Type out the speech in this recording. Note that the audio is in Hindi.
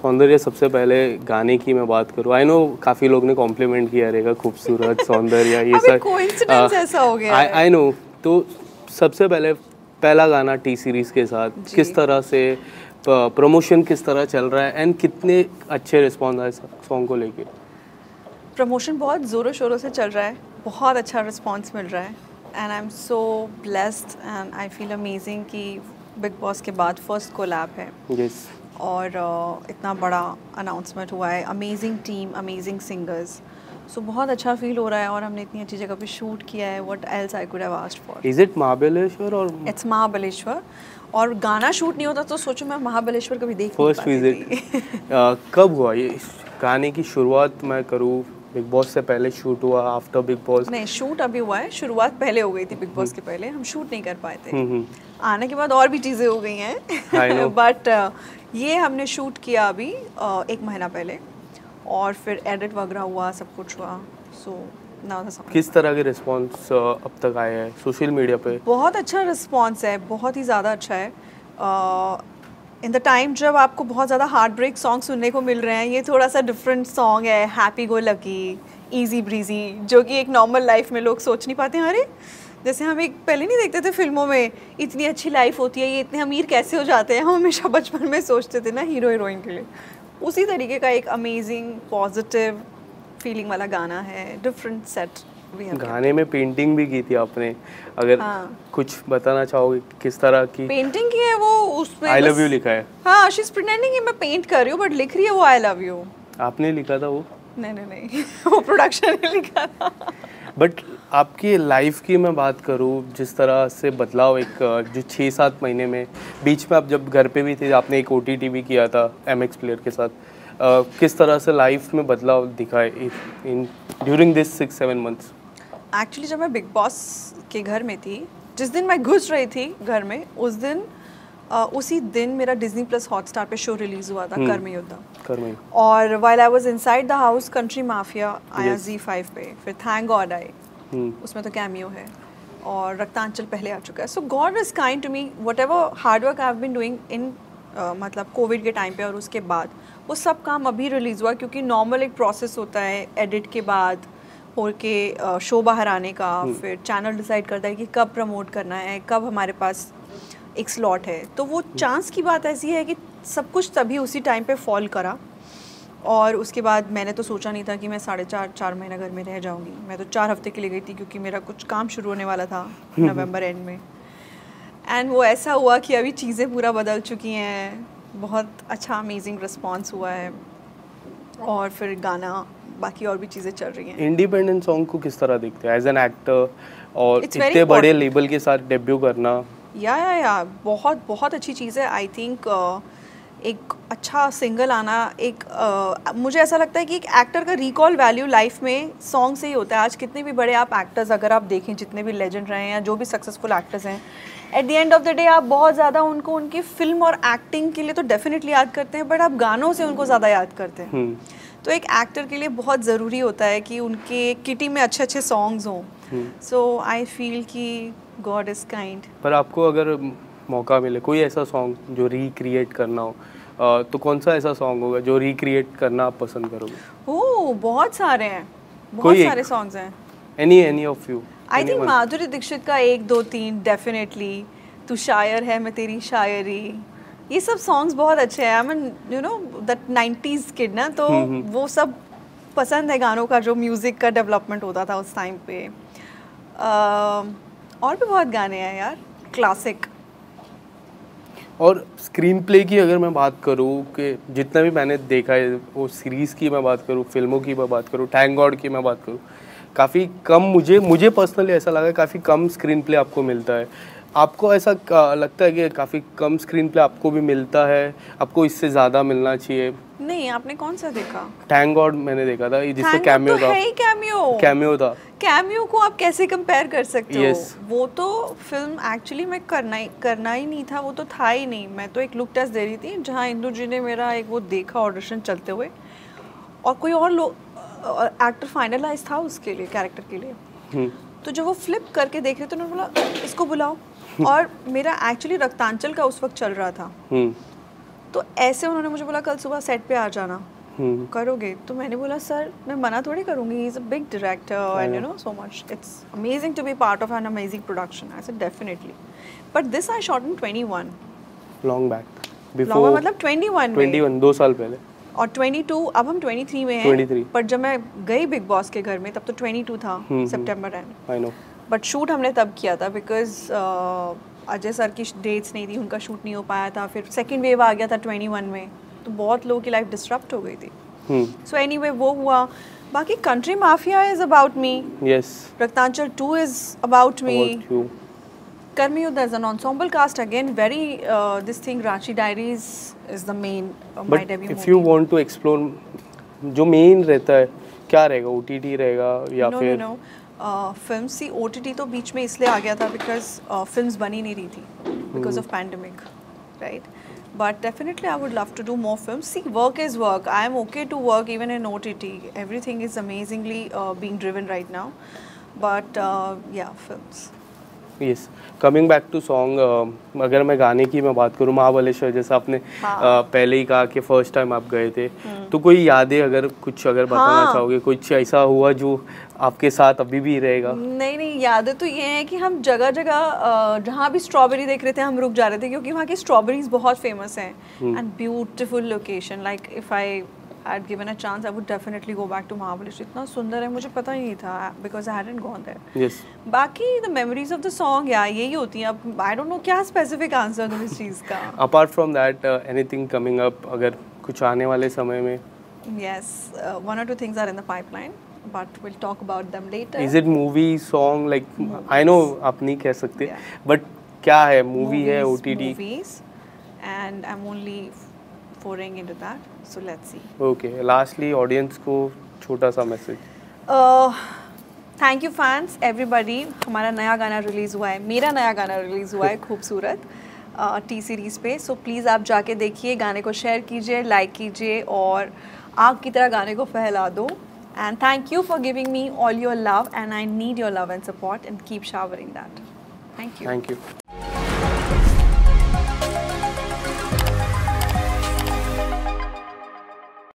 सौंदर्य, सबसे पहले गाने की मैं बात करूँ, आई नो काफ़ी लोग ने कॉम्प्लीमेंट किया रहेगा, खूबसूरत, सौंदर्य, ये सब कोइंसिडेंस ऐसा हो गया है। I know. तो सबसे पहले पहला गाना टी सीरीज़ के साथ किस तरह से प्रमोशन किस तरह चल रहा है एंड कितने अच्छे रिस्पॉन्स आए सॉन्ग को लेके? प्रमोशन बहुत ज़ोरों शोरों से चल रहा है, बहुत अच्छा रिस्पांस मिल रहा है and I am so blessed and I feel amazing कि बिग बॉस के बाद फर्स्ट कोलैब है। यस। और इतना बड़ा अनाउंसमेंट हुआ है, अमेजिंग टीम, अमेजिंग सिंगर्स, सो बहुत अच्छा फील हो रहा है और हमने इतनी अच्छी जगह पे शूट किया है। What else I could have asked for. Is it Mahabaleshwar और इट्स महाबलेश्वर, और गाना शूट नहीं होता तो सोचो मैं महाबलेश्वर कभी देख फर्स्ट नहीं पाती विजिट कब हुआ ये गाने की शुरुआत? मैं करूँ बिग बॉस से पहले शूट हुआ, आफ्टर बिग बॉस? नहीं, शूट अभी हुआ है, शुरुआत पहले हो गई थी बिग बॉस के पहले, हम शूट नहीं कर पाए थे। आने के बाद और भी चीज़ें हो गई हैं बट ये हमने शूट किया अभी 1 महीना पहले और फिर एडिट वगैरह हुआ, सब कुछ हुआ। सो किस तरह के रिस्पांस अब तक आए हैं सोशल मीडिया पे? बहुत अच्छा रिस्पांस है, बहुत ही ज़्यादा अच्छा है। इन द टाइम जब आपको बहुत ज़्यादा हार्ट ब्रेक सॉन्ग सुनने को मिल रहे हैं, ये थोड़ा सा डिफरेंट सॉन्ग है, happy go lucky, easy breezy, जो कि एक नॉर्मल लाइफ में लोग सोच नहीं पाते हैं। अरे जैसे हम एक पहले नहीं देखते थे फिल्मों में, इतनी अच्छी लाइफ होती है, ये इतने अमीर कैसे हो जाते हैं, हम हमेशा बचपन में सोचते थे ना हीरो हीरोइन के लिए। उसी तरीके का एक अमेजिंग पॉजिटिव फीलिंग वाला गाना है, डिफरेंट सेट। गाने में पेंटिंग भी की थी आपने, अगर कुछ बताना चाहोगे किस तरह की पेंटिंग की है? वो उसमें आई लव यू लिखा है। हाँ, शी इज प्रिटेंडिंग कि मैं पेंट कर रही हूँ बट लिख रही है वो आई लव यू। आपने लिखा था वो? नहीं वो प्रोडक्शन ने लिखा था। बट आपकी लाइफ की मैं बात करूँ, जिस तरह से बदलाव एक जो 6-7 महीने में, बीच में आप जब घर पे भी थे, आपने एक OTT भी किया था MX प्लेयर के साथ, किस तरह से लाइफ में बदलाव दिखा है in during this 6-7 months? Actually जब मैं बिग बॉस के घर में थी, जिस दिन मैं घुस रही थी घर में, उसी दिन मेरा डिज्नी प्लस हॉटस्टार पे शो रिलीज हुआ था, कर्मयुद्ध। और while I was inside the house, country mafia आया ZEE5 पे, फिर थैंक गॉड आई, उसमें तो कैमियो है, और रक्तांचल पहले आ चुका है। So God is kind to me, whatever hard work I have been doing in मतलब कोविड के टाइम पे और उसके बाद, वो सब काम अभी रिलीज़ हुआ, क्योंकि नॉर्मल एक प्रोसेस होता है एडिट के बाद हो के शो बाहर आने का, फिर चैनल डिसाइड करता है कि कब प्रमोट करना है, कब हमारे पास एक स्लॉट है। तो वो चांस की बात ऐसी है कि सब कुछ तभी उसी टाइम पे फॉल करा। और उसके बाद मैंने तो सोचा नहीं था कि मैं 4.5 महीना घर में रह जाऊंगी। मैं तो 4 हफ्ते के लिए गई थी, क्योंकि मेरा कुछ काम शुरू होने वाला था नवंबर एंड में। एंड वो ऐसा हुआ कि अभी चीज़ें पूरा बदल चुकी हैं, बहुत अच्छा अमेजिंग रिस्पॉन्स हुआ है, और फिर गाना, बाकी और भी चीज़ें चल रही हैं। इंडिपेंडेंट सॉन्ग को किस तरह देखते हैं एज एन एक्टर, और इतने बड़े लेबल के साथ डेब्यू करना? या बहुत बहुत अच्छी चीज़ है। आई थिंक एक अच्छा सिंगल आना, मुझे ऐसा लगता है कि एक एक्टर का रिकॉल वैल्यू लाइफ में सॉन्ग से ही होता है। आज कितने भी बड़े आप एक्टर्स अगर आप देखें, जितने भी लेजेंड रहे हैं या जो भी सक्सेसफुल एक्टर्स हैं, at the end of the day आप बहुत ज़्यादा उनको उनकी फिल्म और एक्टिंग के लिए तो डेफिनेटली याद करते हैं, बट आप गानों से उनको ज़्यादा याद करते हैं। तो एक एक्टर के लिए बहुत ज़रूरी होता है कि उनके किटी में अच्छे अच्छे सॉन्ग्स हों। सो आई फील कि गॉड इज़ काइंड। पर आपको अगर मौका मिले कोई ऐसा सॉन्ग जो रिक्रिएट करना हो, तो कौन सा ऐसा सॉन्ग होगा जो रिक्रिएट करना आप पसंद करोगे? ओह, बहुत सारे हैं, बहुत सारे सॉन्ग्स हैं। Any of you? I think Madhuri Dixit का 1, 2, 3 डेफिनेटली, तू शायर है मैं तेरी शायरी, ये सब सॉन्ग्स बहुत अच्छे हैं। I mean you know that 90s kid ना, तो वो सब पसंद है गानों का, जो म्यूज़िक का डेवलपमेंट होता था उस टाइम पे। और भी बहुत गाने हैं यार, क्लासिक। और स्क्रीन प्ले की अगर मैं बात करूँ, कि जितना भी मैंने देखा है, वो सीरीज़ की मैं बात करूँ, फिल्मों की मैं बात करूँ, थैंक गॉड की मैं बात करूँ, काफ़ी कम, मुझे पर्सनली ऐसा लगा काफ़ी कम स्क्रीन प्ले आपको मिलता है। आपको ऐसा लगता है कि काफ़ी कम स्क्रीन प्ले आपको भी मिलता है, आपको इससे ज़्यादा मिलना चाहिए? नहीं, आपने कौन सा देखा? थैंक गॉड मैंने देखा था, जिसमें कैमियो था। कैमियो था। कैमियो को आप कैसे कंपेयर कर सकते हो? yes. वो तो फिल्म एक्चुअली मैं करना ही नहीं था, वो तो था ही नहीं। मैं तो एक लुक टेस्ट दे रही थी, जहाँ इंदु जी ने मेरा एक वो देखा ऑडिशन चलते हुए, और कोई और एक्टर फाइनलाइज था उसके लिए, कैरेक्टर के लिए। तो जब वो फ्लिप करके देख रहे थे, उन्होंने बोला इसको बुलाओ। और मेरा एक्चुअली रक्तांचल का उस वक्त चल रहा था, तो ऐसे उन्होंने मुझे बोला कल सुबह सेट पे आ जाना, करोगे? तो मैंने बोला सर मैं मना थोड़ी करूँगी, he is a big director and you know so much, it's amazing to be part of an amazing production. I said definitely, but this I shot in 21 long back, before मतलब 21 2 साल पहले, और 22 अब हम 23 में हैं। 23। पर जब मैं गई बिग बॉस के घर में तब तो 22 था, सितंबर end. I know, but shoot हमने तब किया था बिकॉज अजय सर की डेट्स नहीं थी, उनका शूट नहीं हो पाया था, फिर सेकेंड वेव आ गया था 21 में, तो बहुत लोगों की लाइफ डिस्टर्ब हो गई थी। सो एनीवे वो हुआ। बाकी country mafia is about me, yes, Raktanchal 2 is about me, Karmi Yuddha is an ensemble cast again, very this thing Ranchi Diaries is the main my debut movie. If you want to explore, जो मेन रहता है क्या रहेगा, OTT रहेगा या फिर no फिल्म सी OTT तो बीच में इसलिए आ गया था बिकॉज फिल्म्स बनी नहीं रही थी because of pandemic, right? But definitely I would love to do more films. See, work is work. I am okay to work even in OTT. Everything is amazingly being driven right now. But yeah, films. Yes. Coming back to song, अगर मैं गाने की मैं बात करूँ, महाबलेश्वर जैसा आपने पहले ही कहा कि फर्स्ट टाइम आप गए थे, तो कोई यादें अगर बताना चाहोगे, कुछ ऐसा हुआ जो आपके साथ अभी भी रहेगा? नहीं, यादें तो ये हैं कि हम जगह जगह जहाँ भी स्ट्रॉबेरी देख रहे थे हम रुक जा रहे थे, क्योंकि वहाँ की स्ट्रॉबेरीज बहुत फेमस हैं and beautiful location. Like if I had given a chance, I would definitely go back to Mahabaleshwar. इतना सुंदर है, मुझे पता ही नहीं था because I hadn't gone there. Yes. बाकी the memories of the song यार यही होती हैं। अब I don't know क्या specific answer दूँ इस चीज़ का। Apart from that, anything coming up, अगर कुछ आने वाले समय में? Yes, 1 or 2 things are in the pipeline, but we'll talk about them later. Is it movie, song, like I know आप नहीं कह सकते, but क्या है, movie है, OTT? Movies, and I'm only foraying into that, so let's see. Okay, lastly audience को छोटा सा message. Thank you fans everybody, हमारा नया गाना रिलीज़ हुआ है, मेरा नया गाना रिलीज़ हुआ है खूबसूरत टी सीरीज़ पे, सो प्लीज़ आप जाके देखिए, गाने को शेयर कीजिए, लाइक कीजिए और आग की तरह गाने को फैला दो। And thank you for giving me all your love and I need your love and support and keep showering that. Thank you.